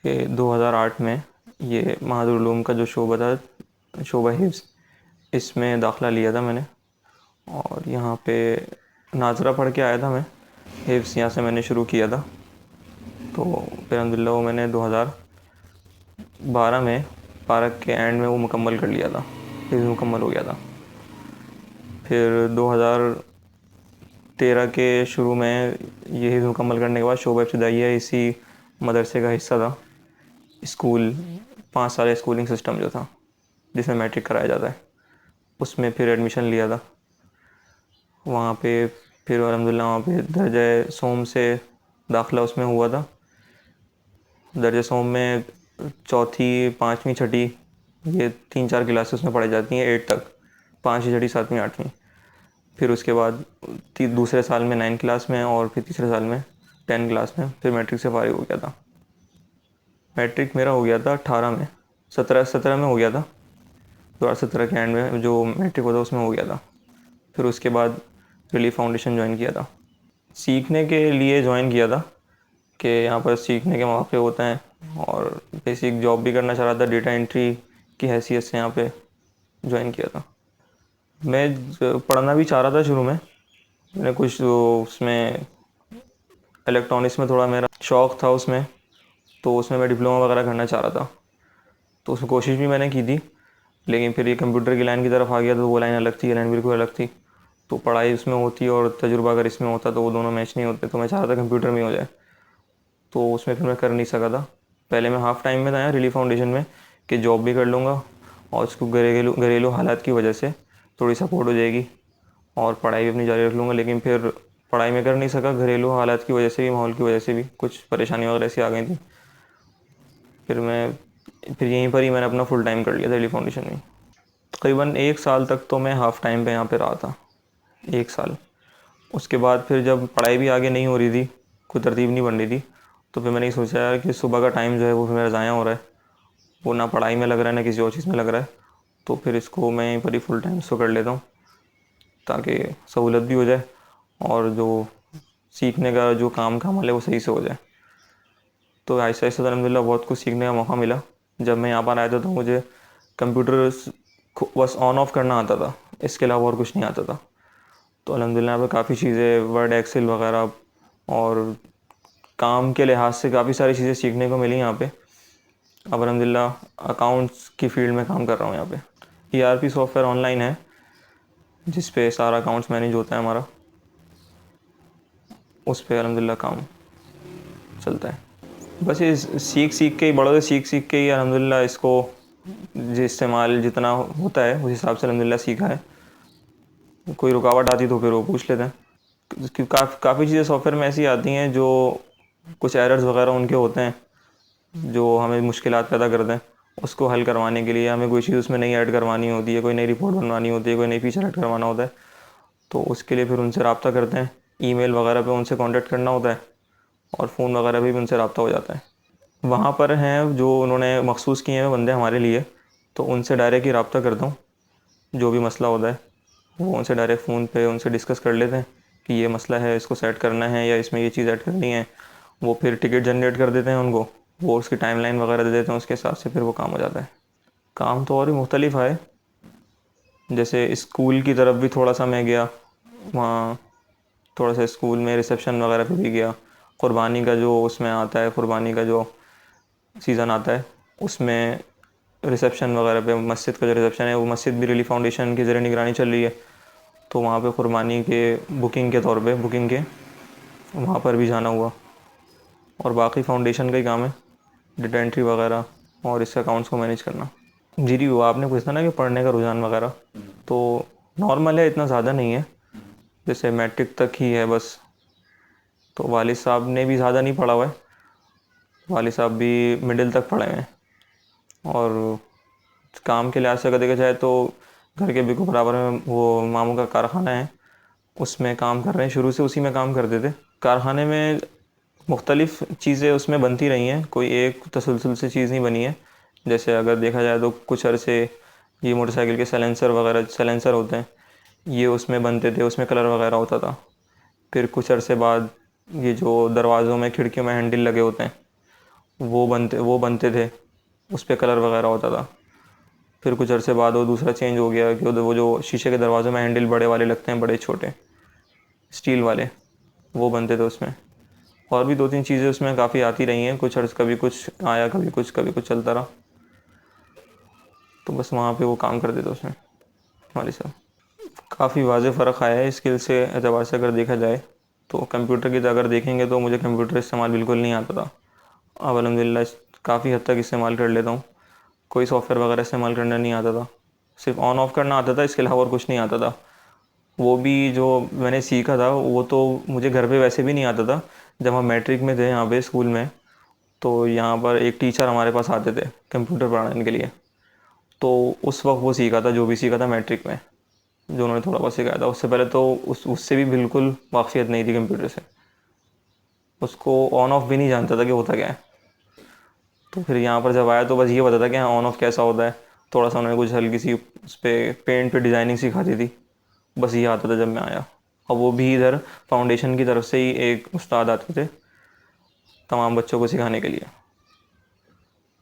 कि 2008 में ये महादुर उलूम का जो शोबा था, शोबा हिफ्ज़, इसमें दाखिला लिया था मैंने। और यहाँ पे नाज़रा पढ़ के आया था मैं, हिफ्ज़ यहाँ से मैंने शुरू किया था। तो फिर अल्हम्दुलिल्लाह वो मैंने 2012 में पारक के एंड में वो मुकम्मल कर लिया था, हिफ्ज़ मुकम्मल हो गया था। फिर 2013 के शुरू में ये हिफ्ज़ मुकम्मल करने के बाद शोबा इब्तिदाइया इसी मदरसे का हिस्सा था। स्कूल 5 साल स्कूलिंग सिस्टम जो था, जिसमें मैट्रिक कराया जाता है, उसमें फिर एडमिशन लिया था वहाँ पे। फिर अल्हम्दुलिल्लाह वहाँ पे दर्जा सोम से दाखिला उसमें हुआ था। दर्जा सोम में चौथी, पाँचवीं, छठी, ये 3-4 क्लासेस उसमें पढ़ाई जाती हैं 8 तक, पाँचवीं, छठी, सातवीं, आठवीं। फिर उसके बाद दूसरे साल में 9 क्लास में, और फिर तीसरे साल में 10 क्लास में। फिर मैट्रिक से फारिग हो गया था। मैट्रिक मेरा हो गया था 18 में, 17 में हो गया था। 2017 के एंड में जो मैट्रिक होता उसमें हो गया था। फिर उसके बाद रिलीफ फाउंडेशन ज्वाइन किया था, सीखने के लिए ज्वाइन किया था कि यहाँ पर सीखने के मौके होते हैं, और बेसिक जॉब भी करना चाह रहा था, डेटा एंट्री की हैसियत से यहाँ पे ज्वाइन किया था। मैं पढ़ना भी चाह रहा था शुरू में, मैंने कुछ उसमें इलेक्ट्रॉनिक्स में थोड़ा मेरा शौक़ था उसमें, तो उसमें मैं डिप्लोमा वगैरह करना चाह रहा था। तो उसमें कोशिश भी मैंने की थी, लेकिन फिर ये कंप्यूटर की लाइन की तरफ आ गया तो वो लाइन अलग थी, ये लाइन बिल्कुल अलग थी। तो पढ़ाई उसमें होती और तजुर्बा अगर इसमें होता तो वो दोनों मैच नहीं होते। तो मैं चाह रहा था कंप्यूटर में हो जाए, तो उसमें फिर मैं कर नहीं सका था। पहले मैं हाफ़ टाइम में था रिलीफ फाउंडेशन में कि जॉब भी कर लूँगा, और उसको घरेलू हालात की वजह से थोड़ी सपोर्ट हो जाएगी, और पढ़ाई भी अपनी जारी रख लूँगा। लेकिन फिर पढ़ाई में कर नहीं सका, घरेलू हालात की वजह से भी, माहौल की वजह से भी कुछ परेशानी वगैरह ऐसी आ गई थी। फिर यहीं पर ही मैंने अपना फुल टाइम कर लिया था रिलीफ फाउंडेशन में। तकरीबन 1 साल तक तो मैं हाफ़ टाइम पे यहाँ पे रहा था, 1 साल। उसके बाद फिर जब पढ़ाई भी आगे नहीं हो रही थी, कोई तरतीब नहीं बन रही थी, तो फिर मैंने ये सोचा यार कि सुबह का टाइम जो है वो फिर मेरा ज़ाया हो रहा है, वो ना पढ़ाई में लग रहा है ना किसी और चीज़ में लग रहा है। तो फिर इसको मैं यहीं पर ही फुल टाइम इसको कर लेता हूँ, ताकि सहूलत भी हो जाए और जो सीखने का जो काम का अमल है वो सही से हो जाए। तो आहिस्ता आहिस्ता अल्हम्दुलिल्लाह बहुत कुछ सीखने का मौका मिला। जब मैं यहाँ पर आया था तो मुझे कंप्यूटर बस ऑन ऑफ करना आता था, इसके अलावा और कुछ नहीं आता था। तो अल्हम्दुलिल्लाह यहाँ पे काफ़ी चीज़ें, वर्ड, एक्सेल वगैरह, और काम के लिहाज से काफ़ी सारी चीज़ें सीखने को मिली यहाँ पे। अब अल्हम्दुलिल्लाह अकाउंट्स की फ़ील्ड में काम कर रहा हूँ यहाँ पे। ईआरपी सॉफ्टवेयर ऑनलाइन है जिस पे सारा अकाउंट्स मैनेज होता है हमारा, उस पे अल्हम्दुलिल्लाह काम चलता है। बस ये सीख सीख के ही, बड़ों से सीख सीख के ही अल्हम्दुलिल्लाह इसको जो इस्तेमाल जितना होता है उस हिसाब से अल्हम्दुलिल्लाह सीखा है। कोई रुकावट आती तो फिर वो पूछ लेते हैं। काफ़ी चीज़ें सॉफ्टवेयर में ऐसी आती हैं जो कुछ एरर्स वगैरह उनके होते हैं जो हमें मुश्किलात पैदा करते हैं। उसको हल करवाने के लिए हमें कोई चीज़ उसमें नई ऐड करवानी होती है, कोई नई रिपोर्ट बनवानी होती है, कोई नई फीचर ऐड करवाना होता है, तो उसके लिए फिर उनसे रब्ता करते हैं। ईमेल वगैरह पे उनसे कांटेक्ट करना होता है, और फ़ोन वगैरह भी उनसे रब्ता हो जाता है। वहाँ पर हैं जो उन्होंने मखसूस किए हैं बंदे हमारे लिए, तो उनसे डायरेक्ट ही रब्ता करता हूँ। जो भी मसला होता है वो उनसे डायरेक्ट फ़ोन पे उनसे डिस्कस कर लेते हैं कि ये मसला है, इसको सेट करना है या इसमें ये चीज़ ऐड करनी है। वो फिर टिकट जनरेट कर देते हैं उनको, वो उसकी टाइमलाइन वगैरह दे देते हैं, उसके हिसाब से फिर वो काम हो जाता है। काम तो और भी मुख्तलिफ है, जैसे स्कूल की तरफ भी थोड़ा सा मैं गया, वहाँ थोड़ा सा स्कूल में रिसेप्शन वगैरह पे भी गया। क़ुरबानी का जो उसमें आता है, क़ुरबानी का जो सीज़न आता है उसमें रिसेप्शन वगैरह पे, मस्जिद का जो रिसेप्शन है वो मस्जिद भी रिलीफ फाउंडेशन के ज़रिए निगरानी चल रही है, तो वहाँ पे क़ुरबानी के बुकिंग के तौर पे, बुकिंग के वहाँ पर भी जाना हुआ। और बाकी फाउंडेशन का ही काम है, डेटा एंट्री वगैरह और इसके अकाउंट्स को मैनेज करना। जी जी, वो आपने पूछा ना कि पढ़ने का रुझान वगैरह, तो नॉर्मल है, इतना ज़्यादा नहीं है, जैसे मैट्रिक तक ही है बस। तो वालिद साहब ने भी ज़्यादा नहीं पढ़ा हुआ है, वालिद साहब भी मिडिल तक पढ़े हैं। और काम के लिहाज से अगर देखा जाए तो घर के बिल्कुल बराबर में वो मामू का कारखाना है, उसमें काम कर रहे हैं, शुरू से उसी में काम करते थे। कारखाने में मुख्तलिफ़ चीज़ें उसमें बनती रही हैं, कोई एक तसलसल से चीज़ नहीं बनी है। जैसे अगर देखा जाए तो कुछ अरसे ये मोटरसाइकिल के सलेंसर वगैरह, सलेंसर होते हैं, ये उसमें बनते थे, उसमें कलर वगैरह होता था। फिर कुछ अरसे बाद ये जो दरवाज़ों में, खिड़कियों में हैंडल लगे होते हैं, वो बनते थे, उस पे कलर वगैरह होता था। फिर कुछ अरसे बाद वो दूसरा चेंज हो गया कि वो जो शीशे के दरवाज़ों में हैंडल बड़े वाले लगते हैं, बड़े छोटे स्टील वाले, वो बनते थे उसमें। और भी 2-3 चीज़ें उसमें काफ़ी आती रही हैं, कुछ अर्स कभी कुछ आया, कभी कुछ चलता रहा। तो बस वहाँ पे वो काम करते थे उसमें हमारे साथ। काफ़ी वाज़ेह फ़र्क आया है स्किल से एतबार से अगर देखा जाए तो। कंप्यूटर की अगर देखेंगे तो मुझे कंप्यूटर इस्तेमाल बिल्कुल नहीं आता था। अब अल्हम्दुलिल्लाह काफ़ी हद तक इस्तेमाल कर लेता हूँ। कोई सॉफ्टवेयर वगैरह इस्तेमाल करना नहीं आता था, सिर्फ ऑन ऑफ़ करना आता था, इसके अलावा और कुछ नहीं आता था। वो भी जो मैंने सीखा था वो तो मुझे घर पे वैसे भी नहीं आता था। जब हम मैट्रिक में थे यहाँ पे स्कूल में, तो यहाँ पर एक टीचर हमारे पास आते थे कंप्यूटर पढ़ाने के लिए। तो उस वक्त वो सीखा था जो भी सीखा था मैट्रिक में, जो उन्होंने थोड़ा बहुत सिखाया था। उससे पहले तो उससे भी बिल्कुल वाक़फ़ियत नहीं थी कंप्यूटर से, उसको ऑन ऑफ़ भी नहीं जानता था कि होता क्या है। तो फिर यहाँ पर जब आया तो बस ये पता था कि हाँ ऑन ऑफ़ कैसा होता है। थोड़ा सा उन्होंने कुछ हल्की सी उस पर पेंट पे डिज़ाइनिंग सिखाती थी, बस ये आता था जब मैं आया। और वो भी इधर फाउंडेशन की तरफ से ही एक उस्ताद आते थे तमाम बच्चों को सिखाने के लिए।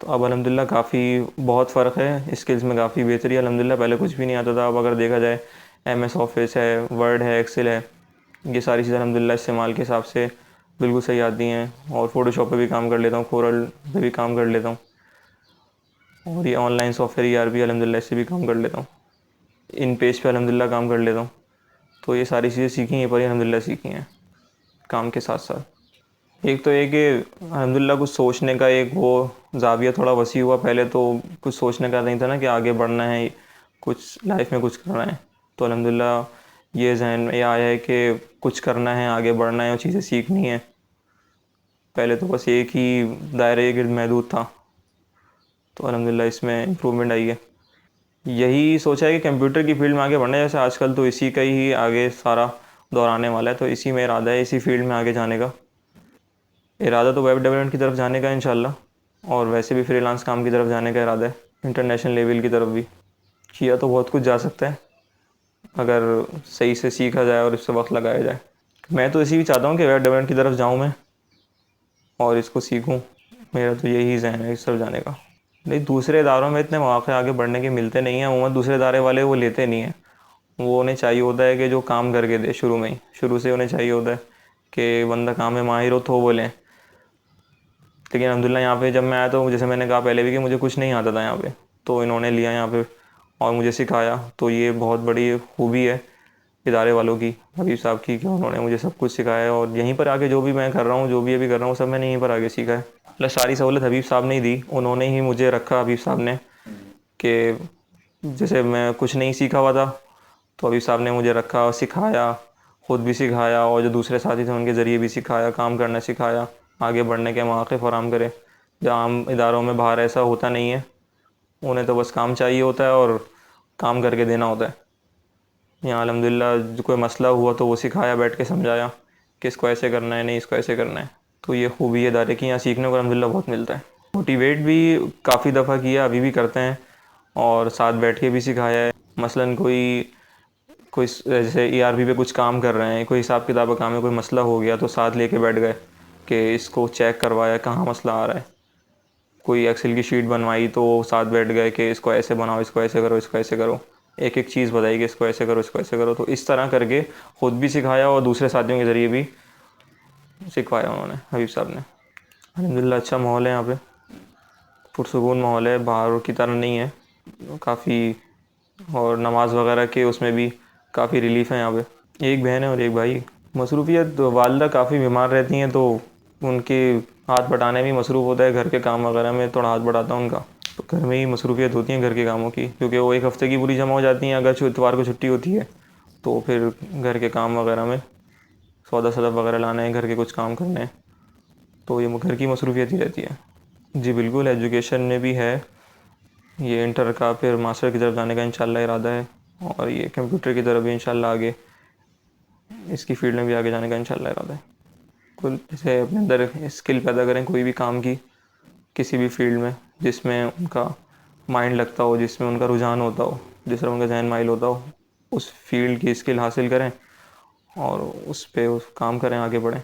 तो अब अल्हम्दुलिल्लाह काफ़ी बहुत फ़र्क है स्किल्स में, काफ़ी बेहतरी है अल्हम्दुलिल्लाह। पहले कुछ भी नहीं आता था, अब अगर देखा जाए MS ऑफिस है, वर्ड है, एक्सेल है, ये सारी चीज़ें अल्हम्दुलिल्लाह इस्तेमाल के हिसाब से बिल्कुल सही आती हैं। और फ़ोटोशॉप पे भी काम कर लेता हूँ, कोरल पे भी काम कर लेता हूँ, और ये ऑनलाइन सॉफ्टवेयर ERP अल्हम्दुलिल्लाह इससे भी काम कर लेता हूँ। इन पेज पे अल्हम्दुलिल्लाह काम कर लेता हूँ। तो ये सारी चीज़ें सीखी हैं पर ये अल्हम्दुलिल्लाह सीखी हैं काम के साथ साथ। एक तो ये कि अल्हम्दुलिल्लाह कुछ सोचने का एक वो ज़ाविया थोड़ा वसी हुआ। पहले तो कुछ सोचने का नहीं था ना कि आगे बढ़ना है, कुछ लाइफ में कुछ करना है। तो अल्हम्दुलिल्लाह ये जहन में ये आया है कि कुछ करना है, आगे बढ़ना है और चीज़ें सीखनी है। पहले तो बस एक ही दायरे के गिर्द महदूद था, तो अल्हम्दुलिल्लाह इसमें इम्प्रूवमेंट आई है। यही सोचा है कि कंप्यूटर की फ़ील्ड में आगे बढ़ना है। जैसे आजकल तो इसी का ही आगे सारा दौर आने वाला है, तो इसी में इरादा है, इसी फील्ड में आगे जाने का इरादा। तो वेब डेवलपमेंट की तरफ जाने का इंशाल्लाह, और वैसे भी फ्रीलांस काम की तरफ जाने का इरादा है, इंटरनेशनल लेवल की तरफ भी। किया तो बहुत कुछ जा सकता है अगर सही से सीखा जाए और इससे वक्त लगाया जाए। मैं तो इसी भी चाहता हूँ कि वेब डेवलपमेंट की तरफ जाऊँ मैं और इसको सीखूँ। मेरा तो यही ज़हन है इस तरफ जाने का। नहीं, दूसरे इदारों में इतने मौक़े आगे बढ़ने के मिलते नहीं हैं अमूमन। दूसरे इदारे वाले वो लेते नहीं हैं। वो उन्हें चाहिए होता है कि जो काम करके दे शुरू में ही, शुरू से उन्हें चाहिए होता है कि बंदा काम में माहिर हो तो बोलें। लेकिन अल्हम्दुलिल्लाह यहाँ पे जब मैं आया तो जैसे मैंने कहा पहले भी कि मुझे कुछ नहीं आता था यहाँ पे, तो इन्होंने लिया यहाँ पे और मुझे सिखाया। तो ये बहुत बड़ी खूबी है इदारे वालों की, हबीब साहब की, कि उन्होंने मुझे सब कुछ सिखाया। और यहीं पर आके जो भी मैं कर रहा हूँ, जो भी अभी कर रहा हूँ, सब मैंने यहीं पर आके सीखा है। मतलब सारी सहूलत हबीब साहब ने ही दी, उन्होंने ही मुझे रखा हबीब साहब ने, कि जैसे मैं कुछ नहीं सीखा हुआ था तो हबीब साहब ने मुझे रखा और सिखाया, ख़ुद भी सिखाया और जो दूसरे साथी थे उनके ज़रिए भी सिखाया, काम करना सिखाया, आगे बढ़ने के मौक़े फ़राहम करे। जो आम इदारों में बाहर ऐसा होता नहीं है, उन्हें तो बस काम चाहिए होता है और काम करके देना होता है। यहाँ अल्हम्दुलिल्लाह जो कोई मसला हुआ तो वो सिखाया, बैठ के समझाया कि इसको ऐसे करना है, नहीं इसको ऐसे करना है। तो ये खूबी है इदारे की, यहाँ सीखने को अल्हम्दुलिल्लाह बहुत मिलता है। मोटिवेट भी काफ़ी दफ़ा किया, अभी भी करते हैं, और साथ बैठ के भी सिखाया है। मसलन कोई कोई जैसे ERP पे कुछ काम कर रहे हैं, कोई हिसाब किताब का काम है, कोई मसला हो गया तो साथ लेके बैठ गए कि इसको चेक करवाया कहाँ मसला आ रहा है। कोई एक्सेल की शीट बनवाई तो साथ बैठ गए कि इसको ऐसे बनाओ, इसको ऐसे करो, इसको ऐसे करो। एक एक चीज़ बताई कि इसको ऐसे करो, इसको ऐसे करो। तो इस तरह करके ख़ुद भी सिखाया और दूसरे साथियों के ज़रिए भी सिखवाया उन्होंने, हबीब साहब ने। अल्हम्दुलिल्लाह अच्छा माहौल है यहाँ पे, पुरसुकून माहौल है, बाहर की तरह नहीं है काफ़ी। और नमाज वगैरह के उसमें भी काफ़ी रिलीफ़ है यहाँ पे। एक बहन है और एक भाई। मसरूफ़ियत, वालदा काफ़ी बीमार रहती हैं तो उनके हाथ बटाने में मसरूफ़ होता है, घर के काम वगैरह में थोड़ा हाथ बटाता हूँ उनका। तो घर में ही मसरूफ़ियत होती है घर के कामों की, क्योंकि वो एक हफ़्ते की पूरी जमा हो जाती हैं। अगर इतवार को छुट्टी होती है तो फिर घर के काम वगैरह में सौदा सदफ वगैरह लाना है, घर के कुछ काम करने हैं, तो ये घर की मसरूफ़ियत ही रहती है। जी बिल्कुल, एजुकेशन में भी है, ये इंटर का फिर मास्टर की तरफ जाने का इंशाल्लाह इरादा है, और ये कंप्यूटर की तरफ भी इंशाल्लाह आगे इसकी फ़ील्ड में भी आगे जाने का इंशाल्लाह इरादा है। कुल जैसे अपने अंदर स्किल पैदा करें कोई भी काम की, किसी भी फील्ड में जिसमें उनका माइंड लगता हो, जिसमें उनका रुझान होता हो, जिस तरह उनका जहन माइल होता हो, उस फील्ड की स्किल हासिल करें और उस पे काम करें, आगे बढ़ें।